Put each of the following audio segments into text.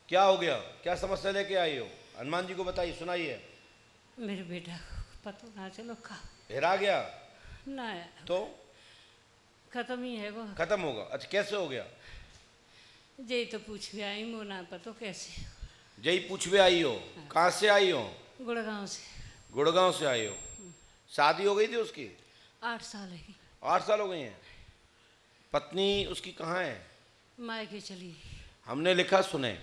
क्या हो गया? क्या समस्या लेके आई हो? हनुमान जी को बताइए, सुनाइए। मेरे बेटा पता ना चलो का हेरा गया ना तो खत्म ही है वो। खत्म होगा। अच्छा, कैसे हो गया? जे तो पूछ भी आई मो ना पतो कैसे। जय पूछवे आई हो? कहाँ से आई हो? गुड़गांव से। गुड़गांव से आई हो। शादी हो गई थी उसकी? 8 साल है। 8 साल हो गई हैं। पत्नी उसकी कहाँ है? मायके चली। हमने लिखा, सुने।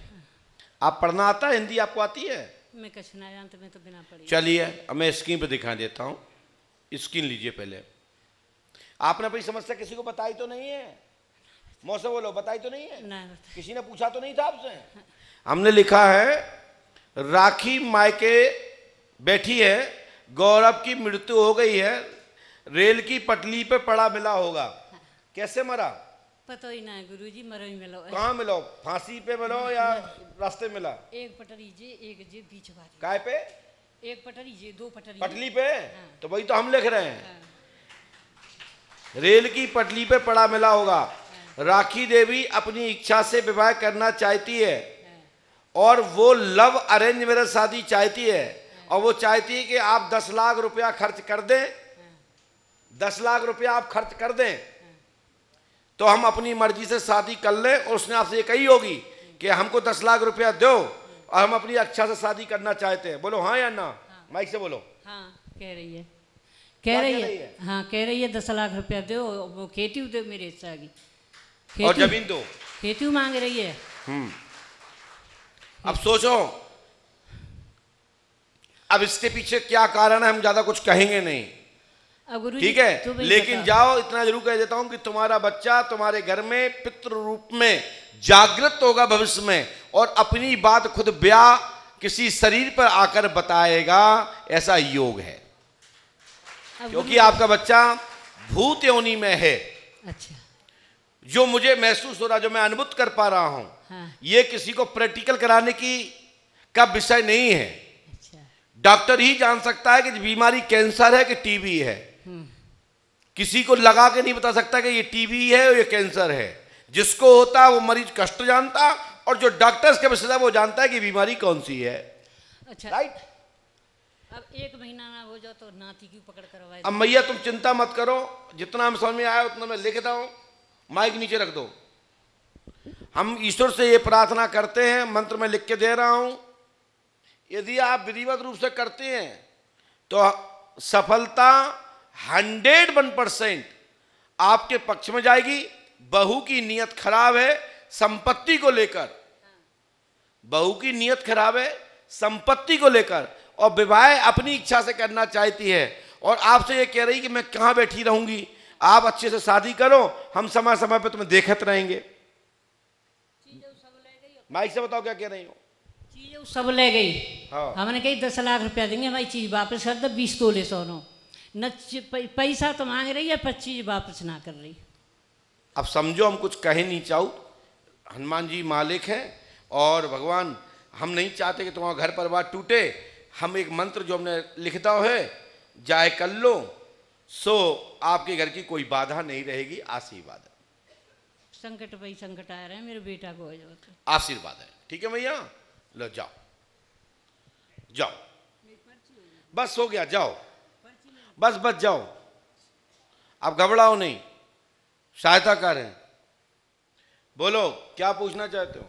आप पढ़ना आता है? हिंदी आपको आती है? मैं कछ ना जानते, मैं तो बिना पढ़ी। चलिए, अब मैं स्क्रीन पे दिखा देता हूँ। स्क्रीन लीजिए पहले। आपने अपनी समस्या किसी को बताई तो नहीं है? मुँह से बोलो, बताई तो नहीं है? ना किसी ने पूछा तो नहीं था आपसे? हमने लिखा है, राखी मायके बैठी है, गौरव की मृत्यु हो गई है, रेल की पटली पे पड़ा मिला होगा। कैसे मरा? पता ही ना है गुरुजी, मरो ही मिलो। कहाँ मिलो? फांसी पे मिलो या रास्ते मिला? एक पटरी जे एक जे बीच वाली। काय पे? एक पटरी जे 2 पटरी। पटली पे? तो वही तो हम लिख रहे हैं। रेल की पटली पे पड़ा मिला होगा। राखी देवी अपनी इच्छा से विवाह करना चाहती है और वो लव अरेंज मैरिज शादी चाहती है, और वो चाहती है कि आप 10 लाख रुपया खर्च कर दें। 10 लाख रुपया आप खर्च कर दें तो हम अपनी मर्जी से शादी कर लें। और उसने आपसे ये कही होगी कि हमको 10 लाख रुपया दो और हम अपनी इच्छा से शादी करना चाहते हैं। बोलो हाँ या ना? माइक से बोलो। हाँ कह रही है, कह रही है। हाँ कह रही है 10 लाख रुपया दो, वो खेती दो मेरे हिस्सा की। और जमीन दो। खेती मांग रही है। अब सोचो, अब इसके पीछे क्या कारण है, हम ज्यादा कुछ कहेंगे नहीं, ठीक है? लेकिन जाओ, इतना जरूर कह देता हूं कि तुम्हारा बच्चा तुम्हारे घर में पितृ रूप में जागृत होगा भविष्य में, और अपनी बात खुद ब्याह किसी शरीर पर आकर बताएगा। ऐसा योग है, क्योंकि आपका बच्चा भूत योनि में है। अच्छा, जो मुझे महसूस हो रहा, जो मैं अनुभूत कर पा रहा हूं, हाँ। ये किसी को प्रैक्टिकल कराने का विषय नहीं है। अच्छा। डॉक्टर ही जान सकता है कि बीमारी कैंसर है कि टीबी है। किसी को लगा के नहीं बता सकता कि ये टीबी है और ये कैंसर है। जिसको होता है वो मरीज कष्ट जानता, और जो डॉक्टर्स के विषय वो जानता है कि बीमारी कौन सी है। अच्छा, राइट? अब 1 महीना ना हो जाओ तो नाती की पकड़ करवाए। अब मैया तुम चिंता मत करो, जितना हम समझ में आया उतना मैं लिखता हूं। माइक नीचे रख दो। हम ईश्वर से ये प्रार्थना करते हैं, मंत्र में लिख के दे रहा हूं, यदि आप विधिवत रूप से करते हैं तो सफलता 101% आपके पक्ष में जाएगी। बहू की नीयत खराब है संपत्ति को लेकर, बहू की नीयत खराब है संपत्ति को लेकर, और विवाह अपनी इच्छा से करना चाहती है, और आपसे ये कह रही कि मैं कहां बैठी रहूंगी, आप अच्छे से शादी करो, हम समय समय पे तुम्हें देखते रहेंगे। माइक से बताओ क्या कह रही हो? चीजें सब ले गई। हाँ। हमने कही 10 लाख रुपया देंगे, हमारी चीज वापस कर दो। 20 तोले सोना न, पैसा तो मांग रही है पर चीज वापस ना कर रही। अब समझो, हम कुछ कहे नहीं चाहूँ, हनुमान जी मालिक हैं, और भगवान हम नहीं चाहते कि तुम्हारा घर परिवार टूटे। हम एक मंत्र जो हमने लिखता है, जाए कर लो सो आपके घर की कोई बाधा नहीं रहेगी। आशीर्वाद है, संकट भाई संकट आ रहे हैं, मेरे बेटा को हो जाओ तो आशीर्वाद है। ठीक है भैया, लो जाओ जाओ, बस हो गया, जाओ बस बस जाओ। आप घबराओ नहीं, सहायता करें। बोलो क्या पूछना चाहते हो?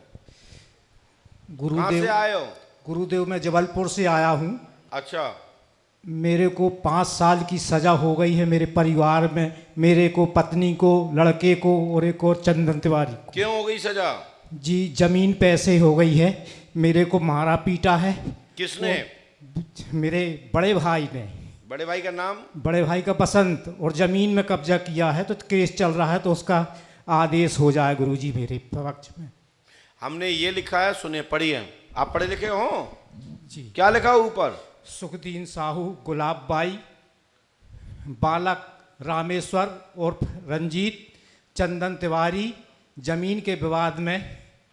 कहाँ से आए हो? गुरुदेव, मैं जबलपुर से आया हूँ। अच्छा, मेरे को 5 साल की सज़ा हो गई है मेरे परिवार में, मेरे को, पत्नी को, लड़के को, और एक और चंदन तिवारी को। क्यों हो गई सजा? जी, जमीन पैसे हो गई है। मेरे को मारा पीटा है। किसने? मेरे बड़े भाई ने। बड़े भाई का नाम? बड़े भाई का बसंत। और ज़मीन में कब्जा किया है, तो केस चल रहा है, तो उसका आदेश हो जाए गुरुजी मेरे पक्ष में। हमने ये लिखा है, सुने, पढ़िए। आप पढ़े लिखे हो? जी। क्या लिखा है ऊपर? सुखदीन साहू, गुलाब बाई, बालक रामेश्वर और रंजीत, चंदन तिवारी जमीन के विवाद में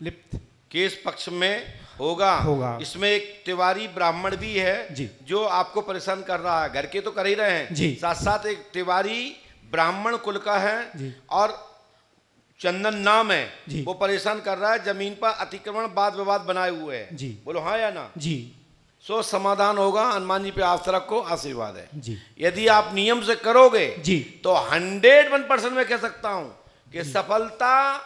लिप्त। केस पक्ष में होगा। इसमें एक तिवारी ब्राह्मण भी है जी, जो आपको परेशान कर रहा है। घर के तो कर ही रहे हैं जी, साथ साथ एक तिवारी ब्राह्मण कुल का है, जी, और चंदन नाम है, जी। वो परेशान कर रहा है, जमीन पर अतिक्रमण वाद विवाद बनाए हुए है। जी। बोलो हाँ या ना? जी। सो समाधान होगा। हनुमान जी पे आस्था रखो, आशीर्वाद है। जी। यदि आप नियम से करोगे जी। तो 101% मैं कह सकता हूं कि सफलता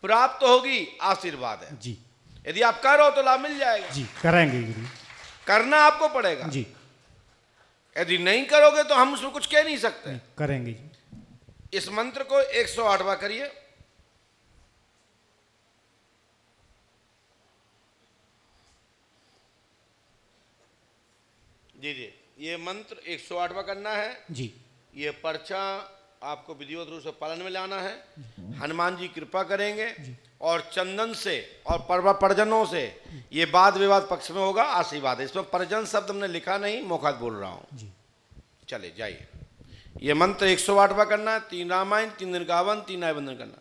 प्राप्त होगी, आशीर्वाद है। जी। यदि आप करो तो लाभ मिल जाएगा। जी करेंगे गुरु। करना आपको पड़ेगा। जी यदि नहीं करोगे तो हम उसमें कुछ कह नहीं सकते। करेंगे जी। इस मंत्र को 108वां करिए। जी जी, ये मंत्र 108वां करना है। जी। ये पर्चा आपको विधिवत रूप से पालन में लाना है। हनुमान जी कृपा करेंगे और चंदन से और परिजनों से ये वाद विवाद पक्ष में होगा, आशीर्वाद है। इसमें परिजन शब्द हमने लिखा नहीं, मौखत बोल रहा हूं। जी। चले जाइए। ये मंत्र 108वां करना है। 3 रामायण, 3 दिन गावन, 3 आय बंधन करना।